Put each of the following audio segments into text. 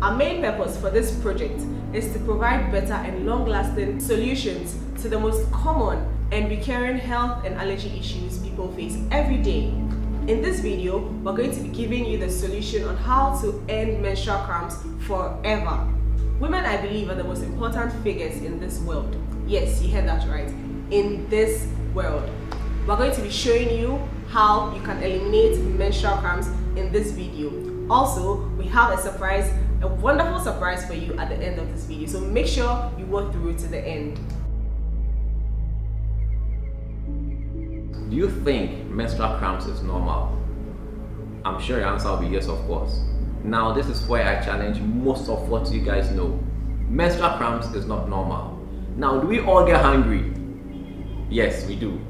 Our main purpose for this project is to provide better and long-lasting solutions to the most common and recurring health and allergy issues people face every day. In this video, we're going to be giving you the solution on how to end menstrual cramps forever. Women, I believe, are the most important figures in this world. Yes, you heard that right. In this world. We're going to be showing you how you can eliminate menstrual cramps in this video. Also, we have a wonderful surprise for you at the end of this video. So make sure you watch through to the end. Do you think menstrual cramps is normal? I'm sure your answer will be yes, of course. Now, this is where I challenge most of what you guys know. Menstrual cramps is not normal. Now, do we all get hungry? Yes, we do.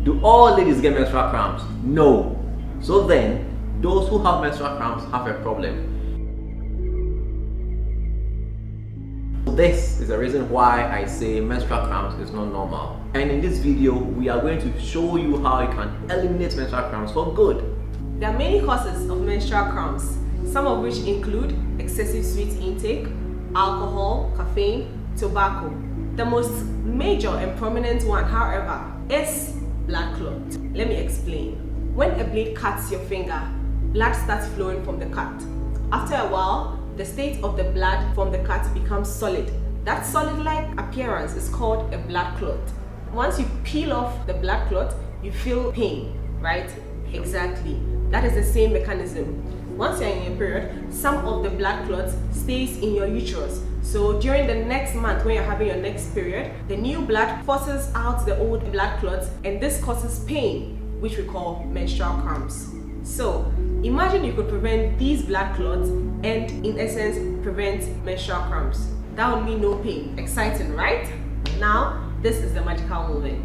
Do all ladies get menstrual cramps? No. So then, those who have menstrual cramps have a problem. This is the reason why I say menstrual cramps is not normal. And in this video, we are going to show you how you can eliminate menstrual cramps for good. There are many causes of menstrual cramps, some of which include excessive sweet intake, alcohol, caffeine, tobacco. The most major and prominent one, however, is blood clot. Let me explain. When a blade cuts your finger, blood starts flowing from the cut. After a while, the state of the blood from the cut becomes solid. That solid-like appearance is called a blood clot. Once you peel off the blood clot, you feel pain, right? Exactly. That is the same mechanism. Once you're in your period, some of the blood clot stays in your uterus. So during the next month, when you're having your next period, the new blood forces out the old blood clots, and this causes pain, which we call menstrual cramps. So imagine you could prevent these blood clots and, in essence, prevent menstrual cramps. That would mean no pain. Exciting, right? Now, this is the magical moment.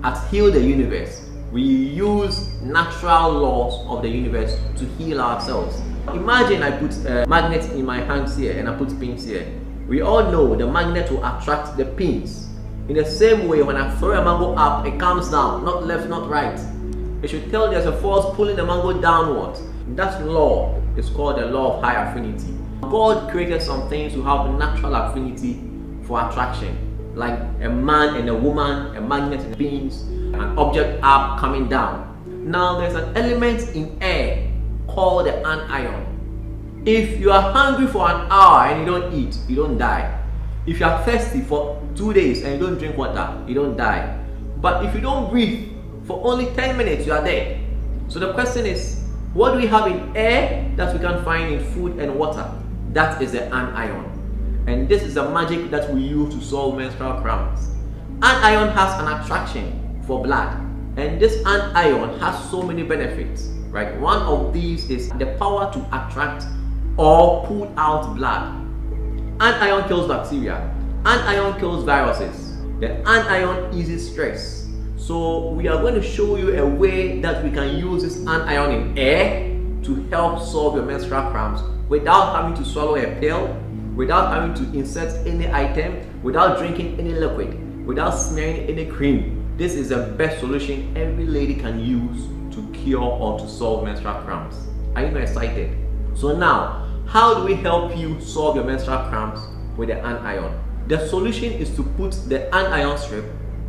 At Heal the Universe, we use natural laws of the universe to heal ourselves. Imagine I put a magnet in my hands here and I put pins here. We all know the magnet will attract the pins. In the same way, when I throw a mango up, it comes down, not left, not right. It should tell there's a force pulling the mango downwards. That law is called the law of high affinity. God created some things to have natural affinity for attraction, like a man and a woman, a magnet and pins, an object up, coming down. Now there's an element in air called the anion. If you are hungry for an hour and you don't eat, you don't die. If you are thirsty for 2 days and you don't drink water, you don't die. But if you don't breathe for only 10 minutes, you are dead. So the question is, what do we have in air that we can find in food and water? That is the anion. And this is the magic that we use to solve menstrual cramps. Anion has an attraction for blood, and this anion has so many benefits, right? One of these is the power to attract or pull out blood. Anion kills bacteria. Anion kills viruses. The anion eases stress. So we are going to show you a way that we can use this anion in air to help solve your menstrual cramps without having to swallow a pill, without having to insert any item, without drinking any liquid, without smearing any cream. This is the best solution every lady can use to cure or to solve menstrual cramps. Are you excited? So now, how do we help you solve your menstrual cramps with the anion? The solution is to put the anion strip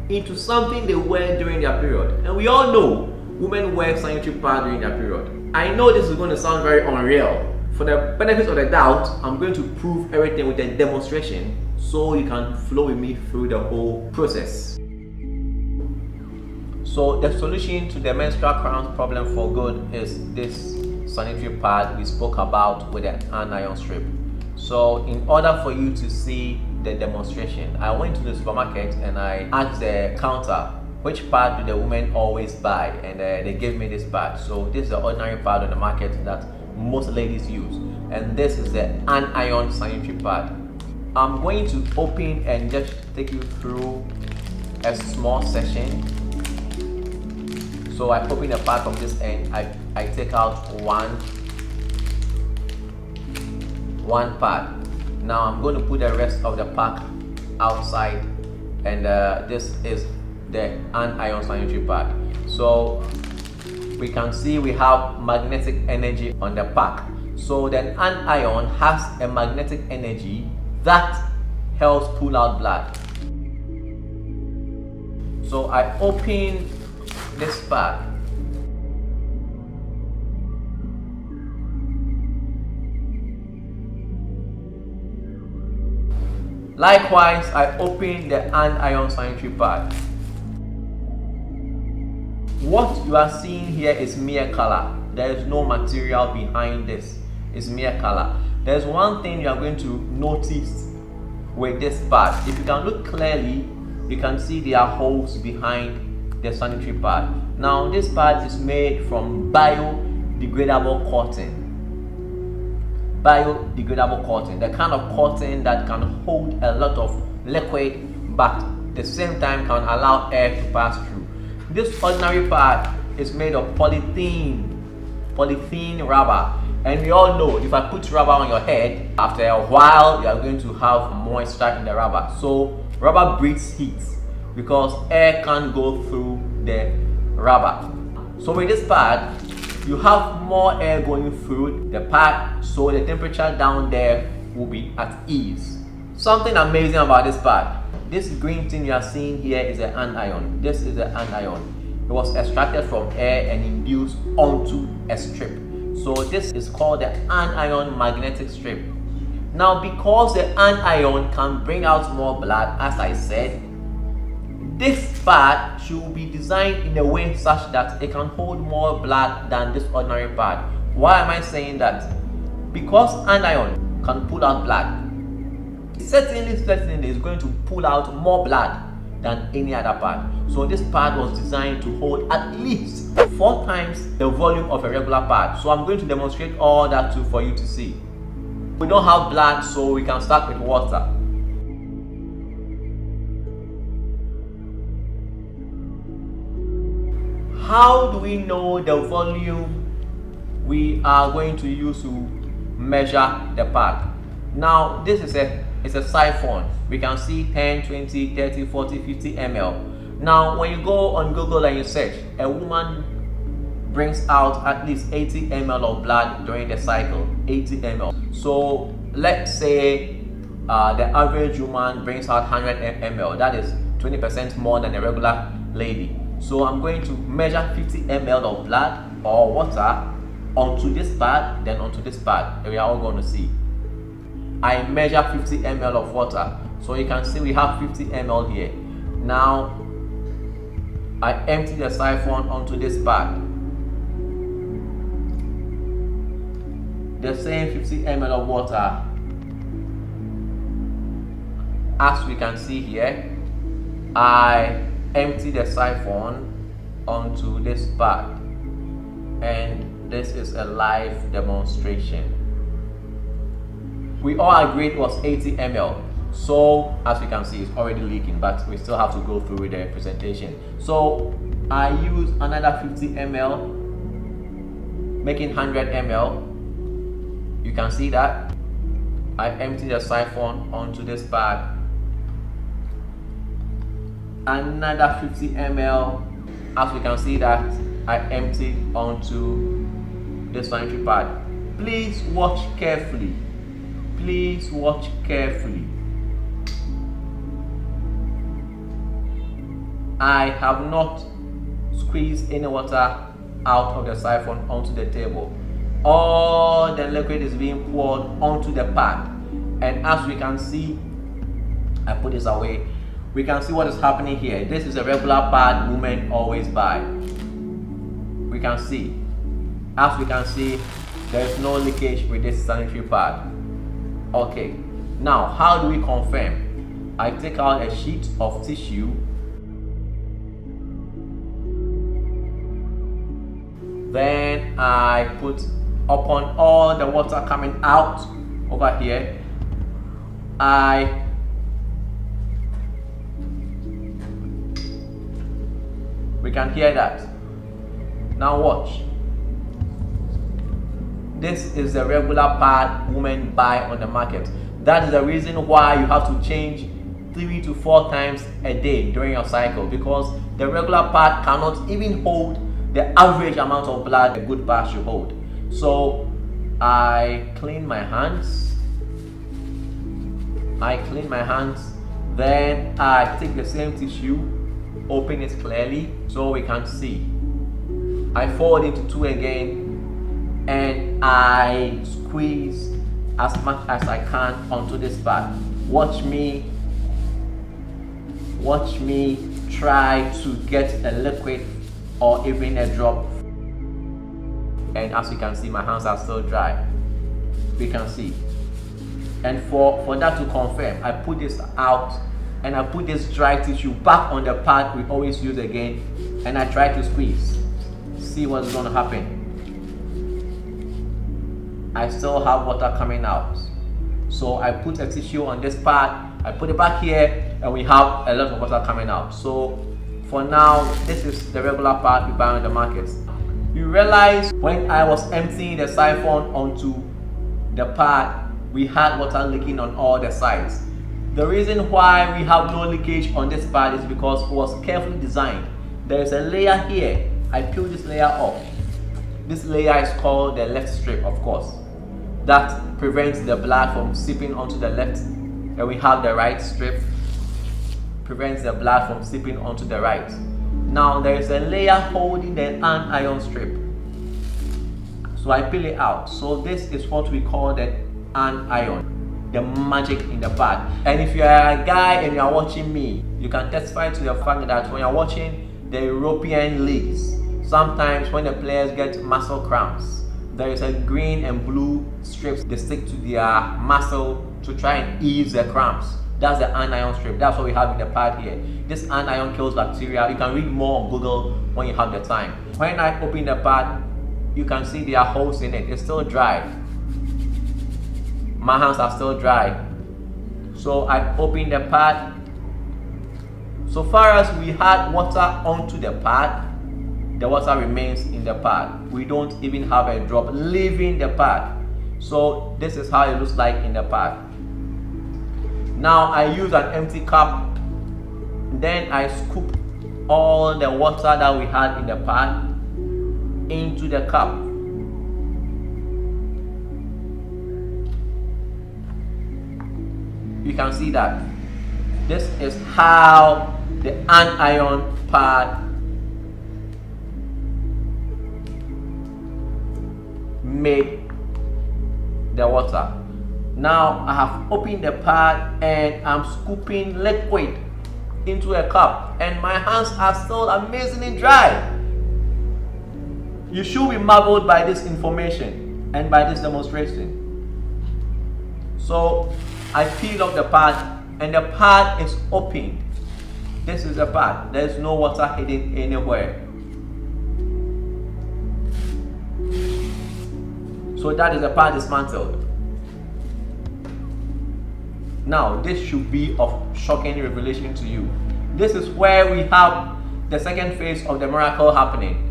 into something they wear during their period. And we all know women wear sanitary pads during their period. I know this is going to sound very unreal. For the benefit of the doubt, I'm going to prove everything with a demonstration so you can flow with me through the whole process. So the solution to the menstrual cramps problem for good is this sanitary pad we spoke about with an anion strip. So in order for you to see the demonstration, I went to the supermarket and I asked the counter which pad do the women always buy, and they gave me this pad. So this is the ordinary pad on the market that most ladies use, and this is the anion sanitary pad. I'm going to open and just take you through a small session. So I open a pack of this end. I take out one pad. Now I'm going to put the rest of the pack outside, and this is the anion sanitary pad. So we can see we have magnetic energy on the pack. So the anion has a magnetic energy that helps pull out blood. So I open this pack. Likewise, I open the anion sanitary pad. What you are seeing here is mere color. There is no material behind this. It's mere color. There's one thing you are going to notice with this pad. If you can look clearly, you can see there are holes behind the sanitary pad. Now this pad is made from biodegradable cotton. Biodegradable cotton, the kind of cotton that can hold a lot of liquid but at the same time can allow air to pass through. This ordinary pad is made of polythene rubber, and we all know if I put rubber on your head, after a while you are going to have moisture in the rubber. So rubber breathes heat because air can't go through the rubber. So with this pad you have more air going through the pad, so the temperature down there will be at ease. Something amazing about this pad, this green thing you are seeing here is an anion. This is an anion. It was extracted from air and induced onto a strip. So this is called the anion magnetic strip. Now because the anion can bring out more blood, as I said, this pad should be designed in a way such that it can hold more blood than this ordinary pad. Why am I saying that? Because anion can pull out blood. Certainly is going to pull out more blood than any other pad. So this pad was designed to hold at least 4 times the volume of a regular pad. So I'm going to demonstrate all that too for you to see. We don't have blood, so we can start with water. How do we know the volume we are going to use to measure the pad? Now this is a siphon. We can see 10, 20, 30, 40, 50 ml. Now when you go on Google and you search, a woman brings out at least 80 ml of blood during the cycle. 80 ml. So let's say the average woman brings out 100 ml. That is 20% more than a regular lady. So I'm going to measure 50 ml of blood or water onto this pad, then onto this pad. We are all going to see. I measure 50 ml of water. So you can see we have 50 ml here. Now I empty the siphon onto this pad. The same 50 ml of water. As we can see here, I empty the siphon onto this pad, and this is a live demonstration. We all agreed it was 80 ml. So as we can see, it's already leaking, but we still have to go through with the presentation. So I use another 50 ml, making 100 ml. You can see that I empty the siphon onto this pad. Another 50 ml. As we can see that I empty onto this sanitary pad. Please watch carefully. Please watch carefully. I have not squeezed any water out of the siphon onto the table. All the liquid is being poured onto the pad, and as we can see, I put this away. We can see what is happening here. This is a regular pad women always buy. We can see, as we can see, there is no leakage with this sanitary pad. Okay, now how do we confirm? I take out a sheet of tissue, then I put upon all the water coming out over here, we can hear that. Now watch. This is the regular pad women buy on the market. That is the reason why you have to change 3 to 4 times a day during your cycle, because the regular pad cannot even hold the average amount of blood a good pad should hold. So I clean my hands. Then I take the same tissue, open it clearly so we can see. I fold into two again, and I squeeze as much as I can onto this pad. Watch me try to get a liquid or even a drop. And as you can see, my hands are still dry. We can see. And for that to confirm, I put this out and I put this dry tissue back on the pad we always use again, and I try to squeeze. See what's going to happen. I still have water coming out. So I put a tissue on this pad, I put it back here, and we have a lot of water coming out. So for now, this is the regular pad we buy on the market. You realize when I was emptying the siphon onto the pad, we had water leaking on all the sides. The reason why we have no leakage on this pad is because it was carefully designed. There is a layer here. I peel this layer off. This layer is called the left strip, of course. That prevents the blood from seeping onto the left. And we have the right strip, prevents the blood from seeping onto the right. Now there is a layer holding the anion strip. So I peel it out. So this is what we call the anion, the magic in the pad. And if you are a guy and you are watching me, you can testify to the fact that when you are watching the European leagues, sometimes when the players get muscle cramps, there is a green and blue strips they stick to their muscle to try and ease the cramps. That's the anion strip. That's what we have in the pad here. This anion kills bacteria. You can read more on Google when you have the time. When I open the pad, you can see there are holes in it. It's still dry. My hands are still dry. So I open the pad. So far as we had water onto the pad, the water remains in the pad. We don't even have a drop leaving the pad. So this is how it looks like in the pad. Now I use an empty cup. Then I scoop all the water that we had in the pad into the cup. You can see that. This is how the anion pad made the water. Now I have opened the pad and I'm scooping liquid into a cup, and my hands are still amazingly dry. You should be marveled by this information and by this demonstration. So I peel off the pad and the pad is opened. This is the pad. There is no water hidden anywhere. So that is the pad dismantled. Now this should be of shocking revelation to you. This is where we have the second phase of the miracle happening.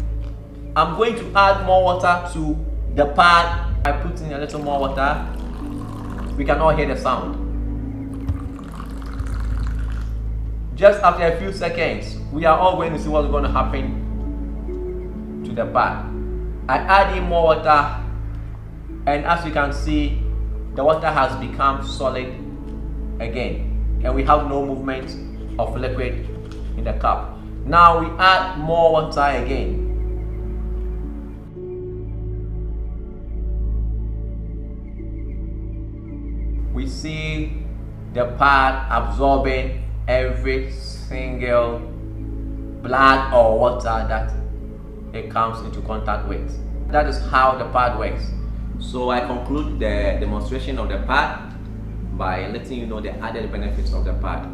I'm going to add more water to the pad. I put in a little more water. We can all hear the sound. Just after a few seconds, we are all going to see what's going to happen to the pad. I add in more water, and as you can see, the water has become solid again, and we have no movement of liquid in the cup. Now we add more water again. We see the pad absorbing every single blood or water that it comes into contact with. That is how the pad works. So I conclude the demonstration of the pad by letting you know the added benefits of the pad.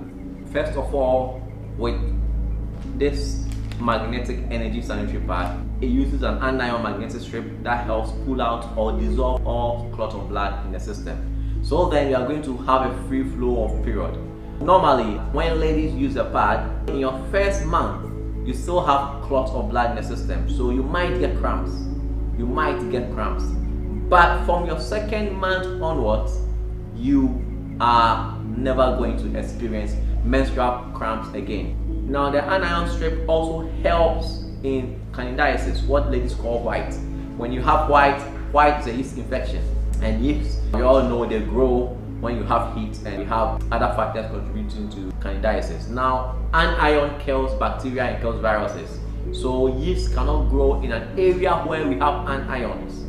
First of all, with this magnetic energy sanitary pad, it uses an anion magnetic strip that helps pull out or dissolve all clot of blood in the system. So then you are going to have a free flow of period. Normally, when ladies use a pad, in your first month, you still have clots of blood in the system. So you might get cramps. But from your second month onwards, you are never going to experience menstrual cramps again. Now the anion strip also helps in candidiasis, what ladies call white. When you have white is a yeast infection, and yeast, we all know they grow when you have heat, and we have other factors contributing to candidiasis. Now, anion kills bacteria and kills viruses, so yeast cannot grow in an area where we have anions.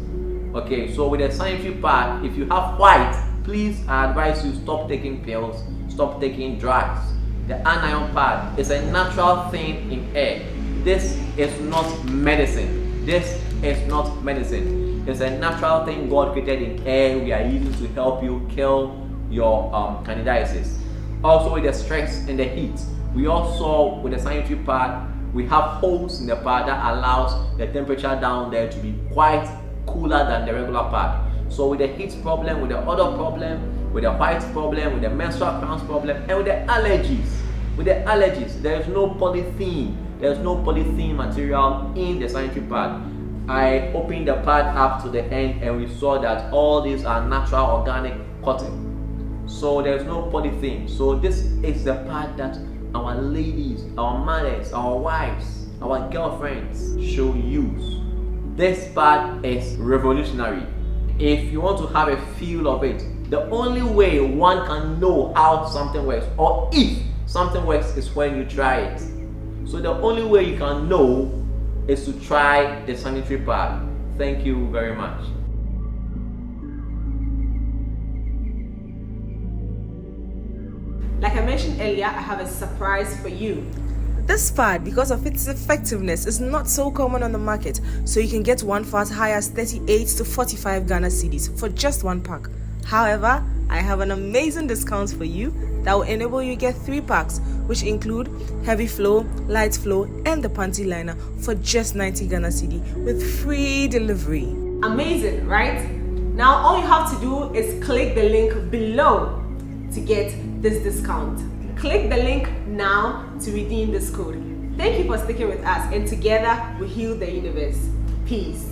Okay, so with the sanitary pad, if you have white, please, I advise you stop taking pills, stop taking drugs. The anion pad is a natural thing in air. This is not medicine. This is not medicine. It's a natural thing God created in air. We are using to help you kill your candidiasis. Also, with the stress and the heat, we also, with the sanitary pad, we have holes in the pad that allows the temperature down there to be quite cooler than the regular pad. So with the heat problem, with the odor problem, with the white problem, with the menstrual cramps problem, and with the allergies, there is no polythene. There is no polythene material in the sanitary pad. I opened the pad up to the end, and we saw that all these are natural organic cotton. So there is no polythene. So this is the pad that our ladies, our mothers, our wives, our girlfriends should use. This pad is revolutionary. If you want to have a feel of it, the only way one can know how something works, or if something works, is when you try it. So the only way you can know is to try the sanitary pad. Thank you very much. Like I mentioned earlier, I have a surprise for you. This pad, because of its effectiveness, is not so common on the market, so you can get one for as high as 38 to 45 Ghana cedis for just one pack. However, I have an amazing discount for you that will enable you to get 3 packs, which include heavy flow, light flow, and the panty liner for just 90 Ghana cedi with free delivery. Amazing, right? Now all you have to do is click the link below to get this discount. Click the link now to redeem this code. Thank you for sticking with us, and together we heal the universe. Peace.